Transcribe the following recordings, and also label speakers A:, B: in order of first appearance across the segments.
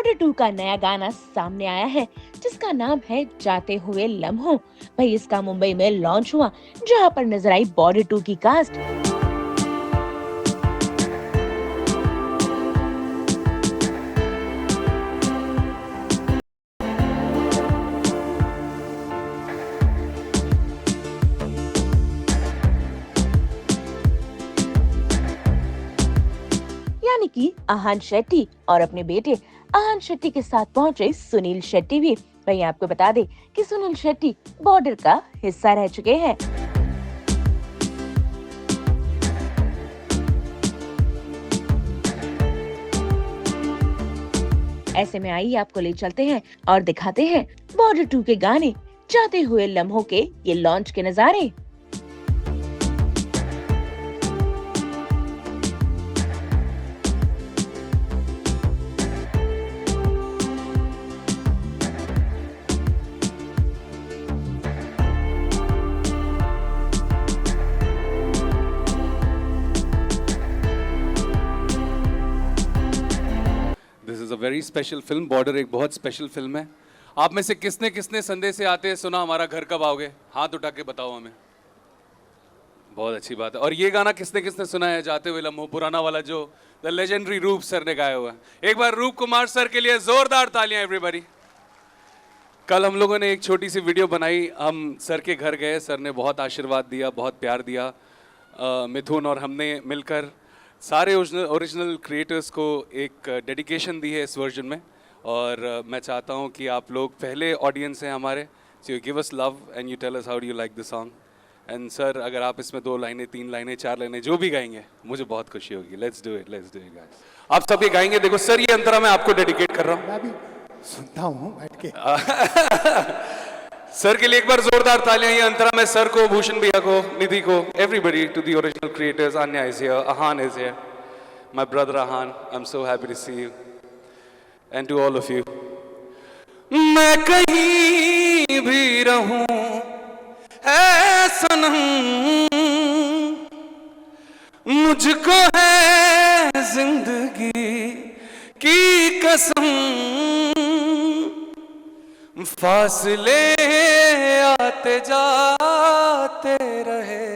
A: Border 2 का नया गाना सामने आया है जिसका नाम है जाते हुए लम्हों। भाई इसका मुंबई में लॉन्च हुआ जहां पर नजर आई बॉर्डर 2 की कास्ट। यानी कि आहान शेट्टी और अपने बेटे आहान शेट्टी के साथ पहुंचे सुनील शेट्टी भी। वहीं आपको बता दें कि सुनील शेट्टी बॉर्डर का हिस्सा रह चुके हैं। ऐसे में आइए आपको ले चलते हैं और दिखाते हैं बॉर्डर 2 के गाने जाते हुए लम्हों के ये लॉन्च के नजारे।
B: This is a very special film. Border एक बहुत स्पेशल फिल्म है। आप में से किसने किसने संदेश से आते सुना हमारा घर कब आओगे? हाथ उठा के बताओ हमें। बहुत अच्छी बात है। और ये गाना किसने किसने सुना है जाते हुए लम्हों, पुराना वाला जो द लेजेंडरी रूप सर ने गाया हुआ है? एक बार रूप कुमार सर के लिए जोरदार तालियां एवरीबॉडी। कल हम लोगों ने एक छोटी सी वीडियो बनाई, हम सर के घर गए, सर ने बहुत आशीर्वाद दिया, बहुत प्यार दिया। मिथुन और हमने मिलकर सारे ओरिजिनल क्रिएटर्स को एक डेडिकेशन दी है इस वर्जन में। और मैं चाहता हूँ कि आप लोग पहले ऑडियंस हैं हमारे, so you give us love and you tell us how do you like the song. And sir अगर आप इसमें 2 लाइनें, 3 लाइनें, 4 लाइनें जो भी गाएंगे मुझे बहुत खुशी होगी। Let's do it guys. आप सब ये गाएंगे। देखो सर, ये अंतरा मैं आपको डेडिकेट कर रहा हूँ।
C: मैं भी सुनता हूँ बैठ के।
B: सर के लिए एक बार जोरदार तालियां। ये अंतरा में सर को, भूषण भैया को, निधि को, everybody, to the original creators. Anya is here, Ahan is here, my brother Ahan, I'm so happy to see you, and to all of you. मैं कहीं भी रहूं है सनम, मुझको है जिंदगी की कसम, फासले आते जाते रहे,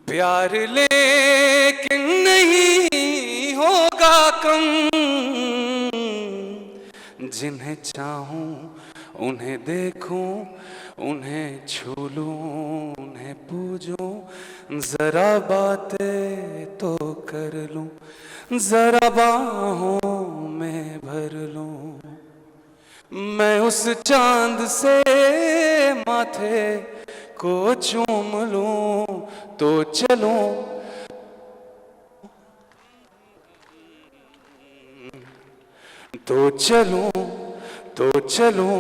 B: प्यार लेकिन नहीं होगा कम, जिन्हें चाहूं उन्हें देखूं, उन्हें छू लूं, उन्हें पूजूं, जरा बातें तो कर लूं, जरा बाहों में भर लूं, मैं उस चांद से माथे को चूम लूं, तो चलूं, तो चलूं, तो चलूं,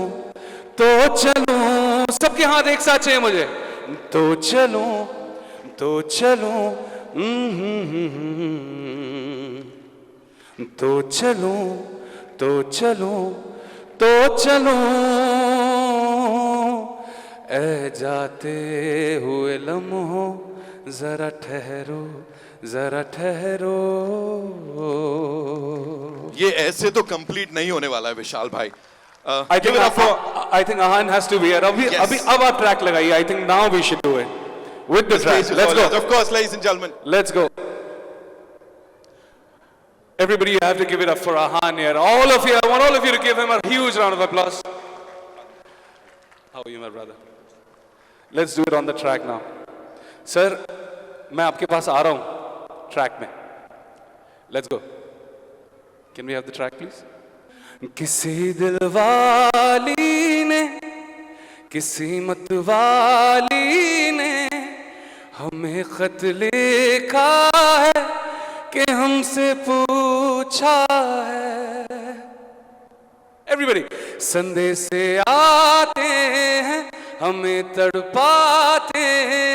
B: तो चलूं। सबके हाथ एक साथ चाहिए मुझे। तो चलूं, तो चलूं, तो चलूं, तो चलूं, तो चलो ए जाते हुए लम्हों, जरा ठहरो, जरा ठहरो।
D: ये ऐसे तो कंप्लीट नहीं होने वाला है विशाल भाई।
B: I think Ahan has to be here. अभी अब आप ट्रैक लगाइए। I think now we should do it with the track. Let's go.
D: Of course, ladies and gentlemen.
B: Let's go. Everybody, you have to give it up for Ahan here. All of you, I want all of you to give him a huge round of applause. How are you, my brother? Let's do it on the track now. Sir, मैं आपके पास आ रहा हूँ track में. Let's go. Can we have the track, please? किसी दिल वाली ने, किसी मत वाली ने हमें खत लिखा है कि हमसे पूछा है। Everybody, संदेश से आते हैं, हमें तड़पाते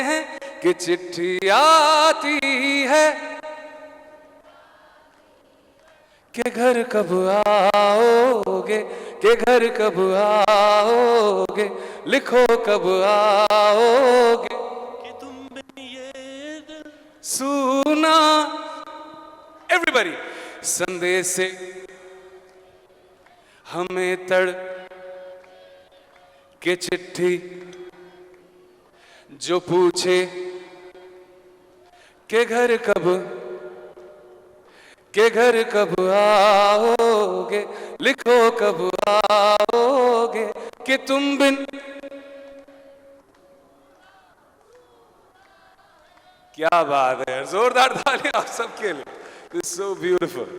B: हैं कि चिट्ठी आती है कि घर कब आओगे, कि घर कब आओगे, लिखो कब आओगे कि तुमने ये दिल सुना। Everybody, संदेश से हमें तड़ के चिट्ठी जो पूछे के घर कब आओगे, लिखो कब आओगे कि तुम बिन। क्या बात है, जोरदार ताली आप सबके लिए। This so beautiful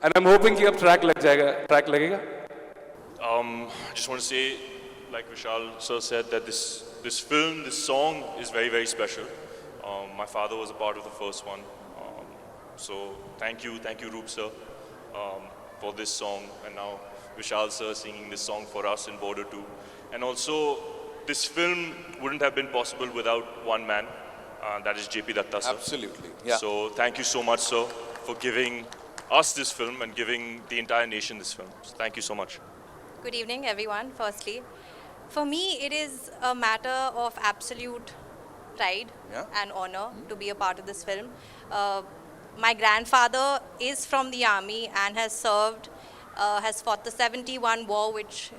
B: and I am hoping कि अब ट्रैक लग जाएगा, ट्रैक लगेगा।
E: Just want to say, like Vishal sir said, that this film, this song is very, very special. My father was a part of the first one. So thank you Roop sir, for this song, and now Vishal sir singing this song for us in Border 2. And also, this film wouldn't have been possible without one man, that is JP Datta sir.
D: Absolutely. Yeah.
E: So thank you so much, sir, for giving us this film and giving the entire nation this film. So thank you so much.
F: Good evening, everyone. Firstly, for me, it is a matter of absolute pride and honor to be a part of this film. My grandfather is from the army and has served, has fought the 71 war, which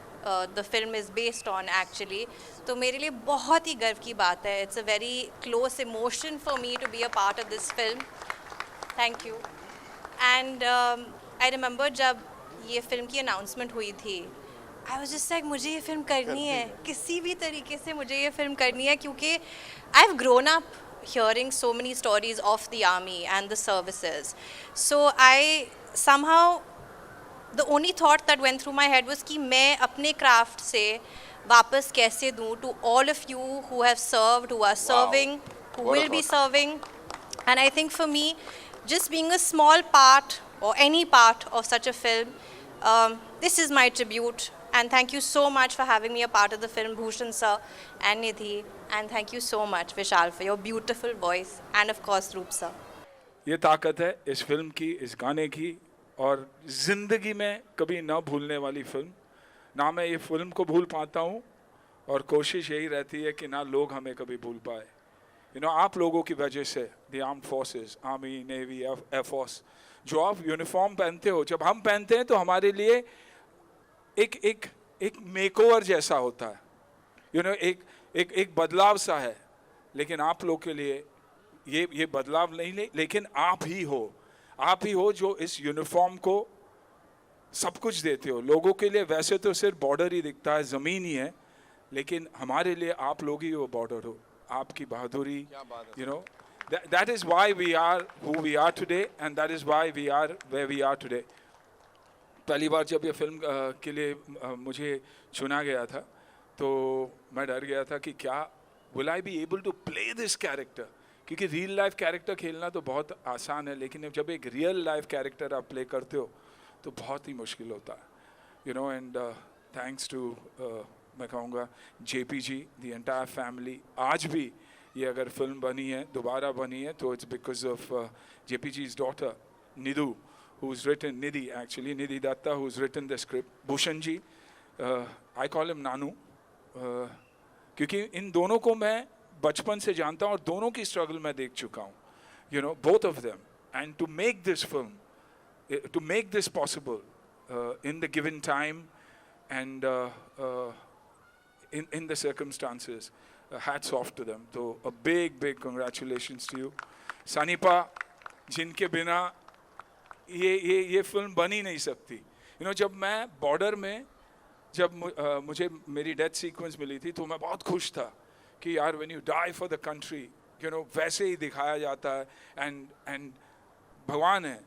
F: the film is based on actually. तो मेरे लिए बहुत ही गर्व की बात है. It's a very close emotion for me to be a part of this film. Thank you. And I remember जब ये फिल्म की announcement हुई थी, I was just like, मुझे ये फिल्म करनी है, किसी भी तरीके से मुझे ये फिल्म करनी है, क्योंकि I've grown up hearing so many stories of the army and the services. So I somehow, the only thought that went through my head was कि मैं अपने craft से वापस कैसे दूँ to all of you who have served, who are serving, who will be serving. And I think for me, just being a small part or any part of such a film, this is my tribute. And thank you so much for having me a part of the film, Bhushan sir and Nidhi. And thank you so much, Vishal, for your beautiful voice. And of course, Roop sir.
G: ये ताकत है इस film की, इस गाने की, और ज़िंदगी में कभी ना भूलने वाली फिल्म। ना मैं ये फिल्म को भूल पाता हूँ, और कोशिश यही रहती है कि ना लोग हमें कभी भूल पाए। आप लोगों की वजह से, the armed forces, army, navy, air force, जो आप यूनिफॉर्म पहनते हो, जब हम पहनते हैं तो हमारे लिए एक मेकओवर जैसा होता है। एक बदलाव सा है, लेकिन आप लोग के लिए ये बदलाव नहीं, लेकिन आप ही हो जो इस यूनिफॉर्म को सब कुछ देते हो लोगों के लिए। वैसे तो सिर्फ बॉर्डर ही दिखता है, ज़मीन ही है, लेकिन हमारे लिए आप लोग ही वो बॉर्डर हो, आपकी बहादुरी। that is why we are who we are today, and that is why we are where we are today. पहली बार जब ये फिल्म के लिए मुझे चुना गया था, तो मैं डर गया था कि क्या will I be able to play this character, क्योंकि रियल लाइफ कैरेक्टर खेलना तो बहुत आसान है, लेकिन जब एक रियल लाइफ कैरेक्टर आप प्ले करते हो तो बहुत ही मुश्किल होता है। एंड थैंक्स टू मैं कहूँगा JP ji, the entire family. आज भी ये अगर फिल्म बनी है, दोबारा बनी है, तो it's because of JP जी's daughter Nidhu, who's written, Nidhi Datta, who's written the script. Bhushan ji, I call him Nanu, क्योंकि इन दोनों को मैं बचपन से जानता हूँ और दोनों की स्ट्रगल मैं देख चुका हूँ, both of them. And to make this film, to make this possible in the given time and in the circumstances, hats off to them. So a big congratulations to you. Sanipa, जिनके बिना ये film बन ही नहीं सकती। जब मैं border में, जब मुझे मेरी डेथ सीक्वेंस मिली थी, तो मैं बहुत खुश था कि यार when you die for the country, वैसे ही दिखाया जाता है, एंड भगवान है।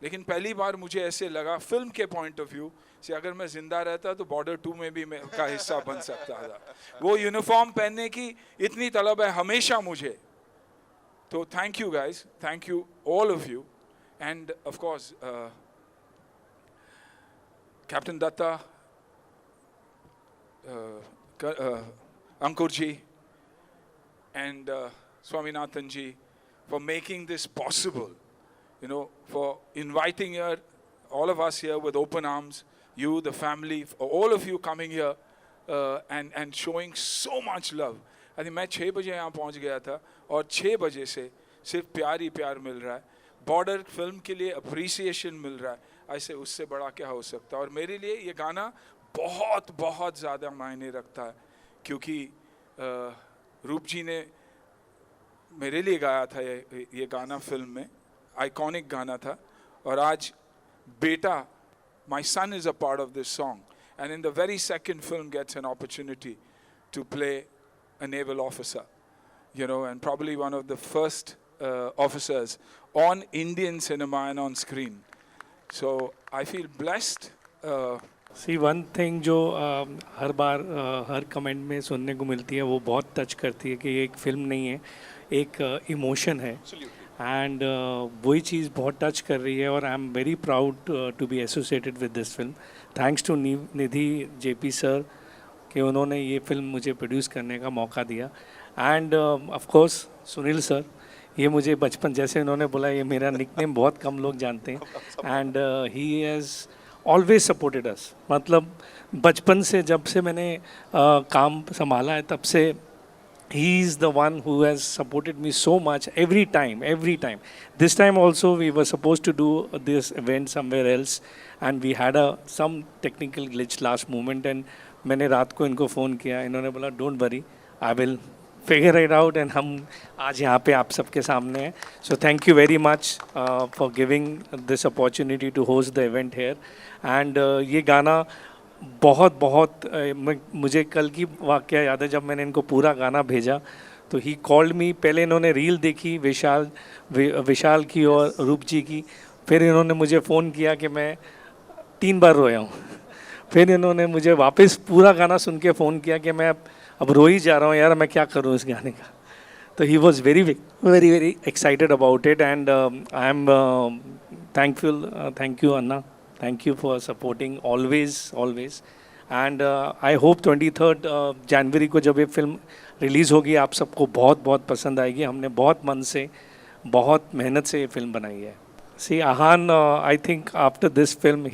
G: लेकिन पहली बार मुझे ऐसे लगा फिल्म के पॉइंट ऑफ व्यू से, अगर मैं जिंदा रहता तो बॉर्डर 2 में भी मैं का हिस्सा बन सकता था। वो यूनिफॉर्म पहनने की इतनी तलब है हमेशा मुझे। तो thank you guys, thank you all of you, and of course captain Datta, Ankur ji, and Swaminathan ji, for making this possible, for inviting all of us here with open arms, you, the family, all of you coming here and showing so much love. I think मैं 6 बजे यहाँ पहुँच गया था और 6 बजे से सिर्फ प्यार ही प्यार मिल रहा है। बॉर्डर फिल्म के लिए अप्रिसिएशन मिल रहा है, ऐसे उससे बड़ा क्या हो सकता है। और मेरे लिए ये गाना बहुत बहुत ज़्यादा मायने रखता है, क्योंकि रूप जी ने मेरे लिए गाया था ये गाना फिल्म में, आइकॉनिक गाना था। और आज बेटा, my son is a part of this song, and in the very second film gets an opportunity to play a naval officer, you know, and probably one of the first officers on Indian cinema and on screen. So I feel blessed.
H: See one thing जो हर बार हर comment में सुनने को मिलती है, वो बहुत touch करती है कि ये एक फिल्म नहीं है, एक इमोशन है। एंड वही चीज़ बहुत टच कर रही है, और I am very proud to be associated with this film. Thanks to Nidhi JP sir कि उन्होंने ये फिल्म मुझे प्रोड्यूस करने का मौका दिया। And of course Sunil sir, ये मुझे बचपन, जैसे उन्होंने बोला, ये मेरा निकनेम बहुत कम लोग जानते हैं। And he has always supported us, मतलब बचपन से जब से मैंने काम संभाला है तब से he is the one who has supported me so much every time. This time also we were supposed to do this event somewhere else, and we had some technical glitch last moment, and मैंने रात को इनको phone किया, इन्होंने बोला don't worry, I will figure it out, and हम आज यहाँ पे आप सबके सामने हैं। So thank you very much for giving this opportunity to host the event here, and ये गाना बहुत मुझे कल की वाक़या याद है, जब मैंने इनको पूरा गाना भेजा तो ही कॉल्ड मी। पहले इन्होंने रील देखी विशाल की और रूप जी की, फिर इन्होंने मुझे फ़ोन किया कि मैं 3 बार रोया हूँ। फिर इन्होंने मुझे वापस पूरा गाना सुन के फ़ोन किया कि मैं अब रो ही जा रहा हूँ यार, मैं क्या करूँ इस गाने का। तो he was very excited about it, and I am thankful. Thank you Anna, thank you for supporting always, and I hope 23rd जनवरी को जब ये फिल्म रिलीज़ होगी आप सबको बहुत पसंद आएगी। हमने बहुत मन से, बहुत मेहनत से ये फिल्म बनाई है। See Ahan, I think after this film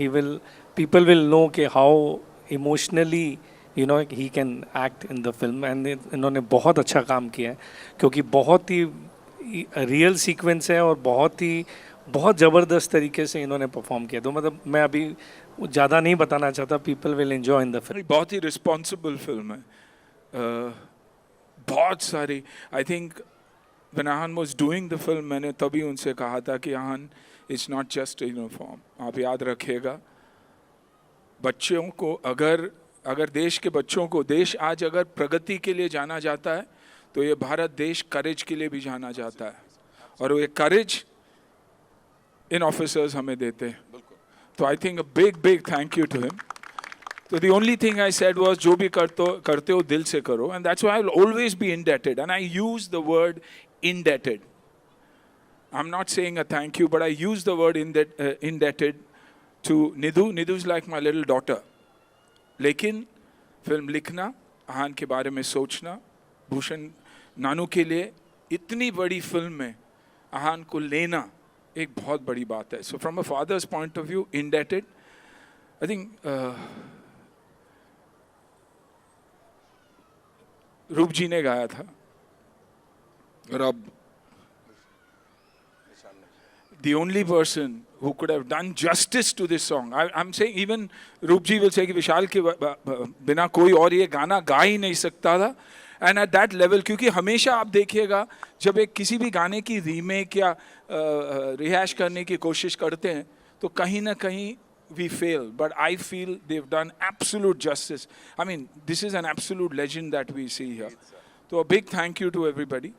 H: people will know कि how emotionally he can act in the film, and इन्होंने बहुत अच्छा काम किया है, क्योंकि बहुत ही रियल सीक्वेंस है और बहुत ज़बरदस्त तरीके से इन्होंने परफॉर्म किया। तो मतलब मैं अभी ज़्यादा नहीं बताना चाहता, people will enjoy in the film.
G: बहुत ही रिस्पॉन्सिबल फिल्म है, बहुत सारी। I think when Ahan was doing the film, मैंने तभी उनसे कहा था कि Ahan, it's not just a uniform, आप याद रखिएगा बच्चों को, अगर देश के बच्चों को, देश आज अगर प्रगति के लिए जाना जाता है तो ये भारत देश करेज के लिए भी जाना जाता है, और ये करेज इन ऑफिसर्स हमें देते हैं। तो I think a big thank you to him. तो the only thing I said was, जो भी करते हो दिल से करो, and that's why I will always be indebted, and I use the word indebted. I am not saying a thank you, but I use the word indebted to Nidhu. Nidhu is like my little daughter. लेकिन film लिखना, आहान के बारे में सोचना, भूषण नानू के लिए इतनी बड़ी फिल्म में आहान को लेना एक बहुत बड़ी बात है। So from a father's point of view, indebted. I think Roop ji ने गाया था, और अब the only person who could have done justice to this song, I'm saying even रूप जी will say कि विशाल के बिना कोई और ये गाना गा ही नहीं सकता था। एंड एट दैट लेवल, क्योंकि हमेशा आप देखिएगा जब एक किसी भी गाने की रीमेक या रिहैश करने की कोशिश करते हैं तो कहीं ना कहीं we fail, but I feel they've done absolute justice. I mean, this is an absolute legend that we see here. So a big thank you to everybody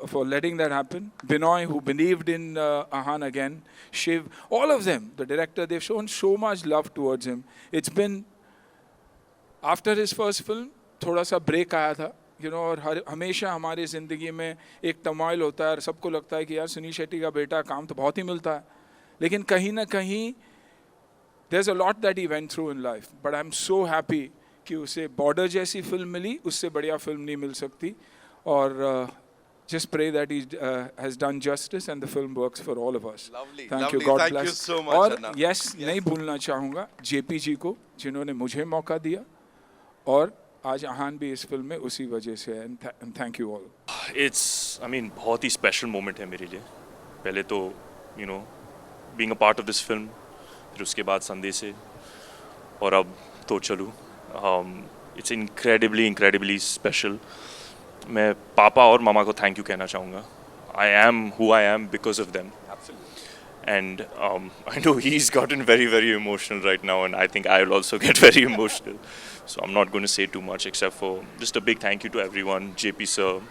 G: for letting that happen. Binoy, who believed in Ahan again, Shiv, all of them, the director, they've shown so much love towards him. It's been, after his first film, थोड़ा सा break आया था, और हमेशा हमारी ज़िंदगी में एक तमाइल होता है और सबको लगता है कि यार सुनील शेट्टी का बेटा, काम तो बहुत ही मिलता है, लेकिन कहीं ना कहीं there's a lot that he went through in life, but I'm so happy कि उसे बॉर्डर जैसी फिल्म मिली, उससे बढ़िया फिल्म नहीं मिल सकती, और just pray that he has done justice and the film works for all of us.
D: Lovely,
G: thank
D: lovely.
G: you, God
D: thank
G: bless.
D: you so much,
G: और
D: Anna.
G: yes, नहीं भूलना चाहूँगा जेपी जी को, जिन्होंने मुझे मौका दिया, और आज आहान भी इस फिल्म में उसी वजह से है, and thank you all.
E: It's, I mean, बहुत ही स्पेशल मोमेंट है मेरे लिए। पहले तो you know, being a part of this film. फिर उसके बाद संदेश से और अब तो चलूँ. It's incredibly special. मैं पापा और मामा को थैंक यू कहना चाहूँगा. I am who I am because of them. Absolutely. And I know he's gotten very emotional right now, and I think I will also get very emotional. So I'm not going to say too much except for just a big thank you to everyone. JP sir,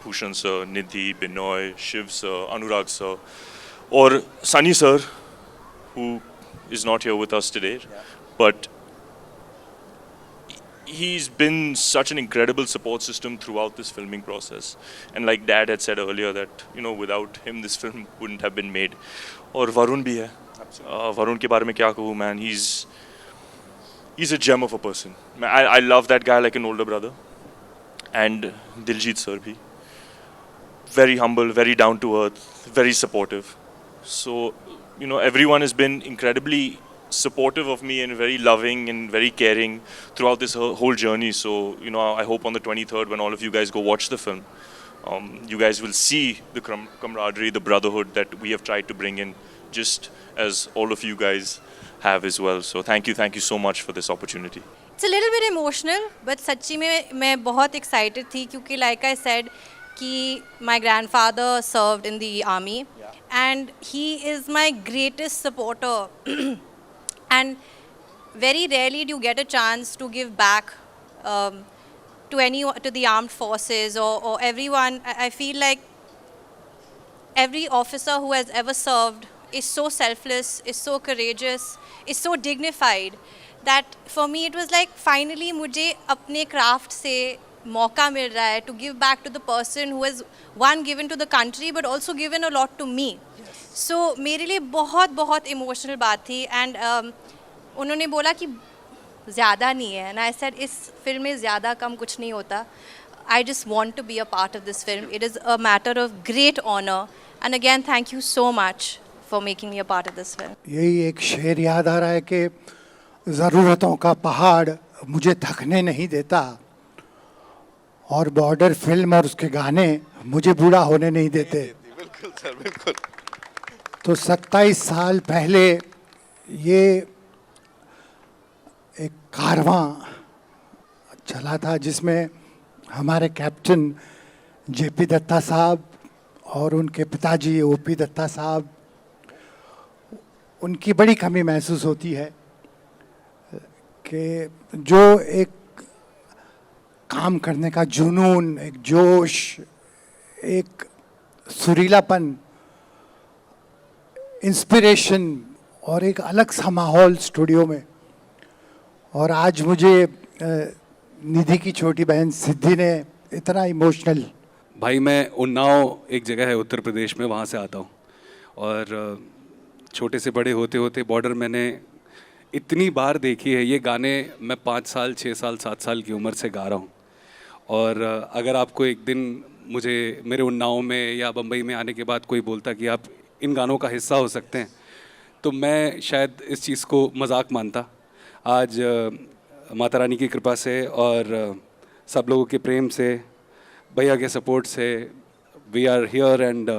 E: Bhushan sir, Nidhi, Binoy, Shiv sir, Anurag sir, or Sunny sir, who is not here with us today, but he's been such an incredible support system throughout this filming process. And like Dad had said earlier that, you know, without him this film wouldn't have been made. और वरुण भी है. वरुण के बारे में क्या कहूँ, man? He's a gem of a person. I love that guy like an older brother. And Diljit sir bhi. Very humble, very down to earth, very supportive. So, you know, everyone has been incredibly supportive of me and very loving and very caring throughout this whole journey. So, you know, I hope on the 23rd when all of you guys go watch the film, you guys will see the camaraderie, the brotherhood that we have tried to bring in, just as all of you guys have as well. So thank you so much for this opportunity.
F: It's a little bit emotional, but सच्ची में मैं बहुत excited थी क्योंकि like I said कि my grandfather served in the army, and he is my greatest supporter. And very rarely do you get a chance to give back to the armed forces or everyone. I feel like every officer who has ever served is so selfless, is so courageous, is so dignified that for me it was like finally मुझे अपने craft से मौका मिल रहा है to give back to the person who has one given to the country but also given a lot to me. So मेरे लिए बहुत emotional बात थी. And उन्होंने बोला कि ज़्यादा नहीं है, and I said इस फिल्म में ज़्यादा कम कुछ नहीं होता. I just want to be a part of this film. It is a matter of great honor, and again thank you so much for making me a part of this film.
C: यही एक शेर याद आ रहा है कि ज़रूरतों का पहाड़ मुझे थकने नहीं देता और बॉर्डर फिल्म और उसके गाने मुझे बूढ़ा होने नहीं देते.
D: बिल्कुल सर, बिल्कुल.
C: तो 27 साल पहले ये एक कारवां चला था जिसमें हमारे कैप्टन जेपी दत्ता साहब और उनके पिताजी ओपी दत्ता साहब, उनकी बड़ी कमी महसूस होती है कि जो एक काम करने का जुनून, एक जोश, एक सुरीलापन, इंस्पिरेशन और एक अलग सा माहौल स्टूडियो में. और आज मुझे निधि की छोटी बहन सिद्धि ने इतना इमोशनल.
B: भाई मैं उन्नाव एक जगह है उत्तर प्रदेश में, वहाँ से आता हूँ और छोटे से बड़े होते होते बॉर्डर मैंने इतनी बार देखी है. ये गाने मैं 5 साल 6 साल 7 साल की उम्र से गा रहा हूँ. और अगर आपको एक दिन मुझे मेरे उन्नाव में या बम्बई में आने के बाद कोई बोलता कि आप इन गानों का हिस्सा हो सकते हैं तो मैं शायद इस चीज़ को मजाक मानता. आज माता रानी की कृपा से और सब लोगों के प्रेम से, भैया के सपोर्ट से वी आर हियर. एंड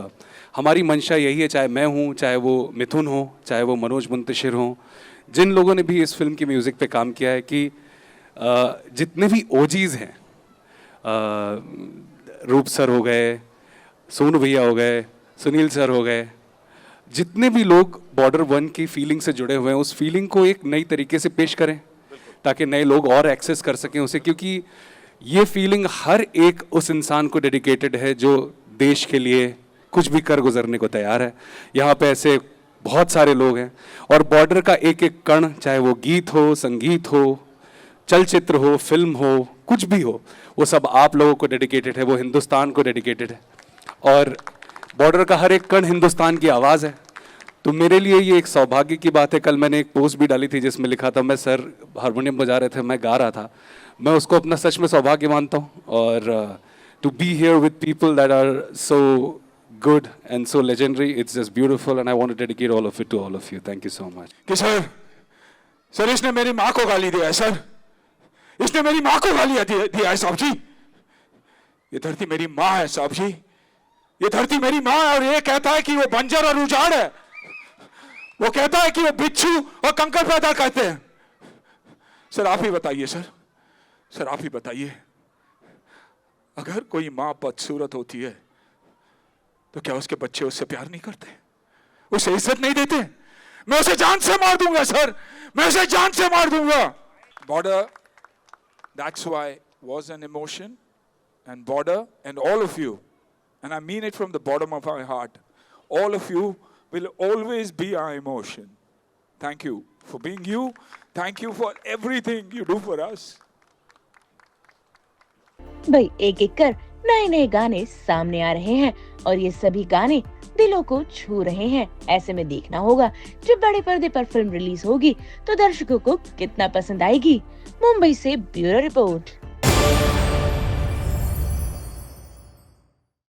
B: हमारी मंशा यही है, चाहे मैं हूँ, चाहे वो मिथुन हो, चाहे वो मनोज मुंतशिर हो, जिन लोगों ने भी इस फिल्म की म्यूज़िक पे काम किया है, कि जितने भी ओजीज़ हैं, रूप सर हो गए, सोनू भैया हो गए, सुनील सर हो गए, जितने भी लोग बॉर्डर 1 की फीलिंग से जुड़े हुए हैं, उस फीलिंग को एक नई तरीके से पेश करें ताकि नए लोग और एक्सेस कर सकें उसे. क्योंकि ये फीलिंग हर एक उस इंसान को डेडिकेटेड है जो देश के लिए कुछ भी कर गुजरने को तैयार है. यहाँ पे ऐसे बहुत सारे लोग हैं और बॉर्डर का एक एक कण, चाहे वो गीत हो, संगीत हो, चलचित्र हो, फिल्म हो, कुछ भी हो, वो सब आप लोगों को डेडिकेटेड है, वो हिंदुस्तान को डेडिकेटेड है. और बॉर्डर का हर एक कण हिंदुस्तान की आवाज़ है. तो मेरे लिए ये एक सौभाग्य की बात है. कल मैंने एक पोस्ट भी डाली थी जिसमें लिखा था, मैं सर हारमोनियम बजा रहे थे, मैं गा रहा था. मैं उसको अपना सच में सौभाग्य मानता हूँ. और to be here with people that are so good and so legendary, it's just beautiful, and I want to dedicate all of it to all of you. Thank you so much.
G: कि sir इसने मेरी माँ को गाली दिया है. Sir इसने मेरी माँ को गाली दिया है साहब जी. ये धरती मेरी माँ है साहब जी. ये धरती मेरी माँ है और ये कहता है कि वो बंजर और उजाड़ है। वो कहता है कि वो बिच्छू और कंकर पैदा करते हैं। सर आप ही बताइए सर आप ही बताइए, अगर कोई माँ बदसूरत होती है तो क्या उसके बच्चे उससे प्यार नहीं करते, उसे इज्जत नहीं देते? मैं उसे जान से मार दूंगा सर, मैं उसे जान से मार दूंगा। Border, that's why was an emotion, and border and all of you, and I mean it from the bottom of my heart, all of you will always be our emotion. Thank you for being you. Thank you for everything you do for us.
A: भाई एक एक कर नए नए गाने सामने आ रहे हैं और ये सभी गाने दिलों को छू रहे हैं। ऐसे में देखना होगा जब बड़े पर्दे पर फिल्म रिलीज होगी तो दर्शकों को कितना पसंद आएगी। मुंबई से ब्यूरो रिपोर्ट।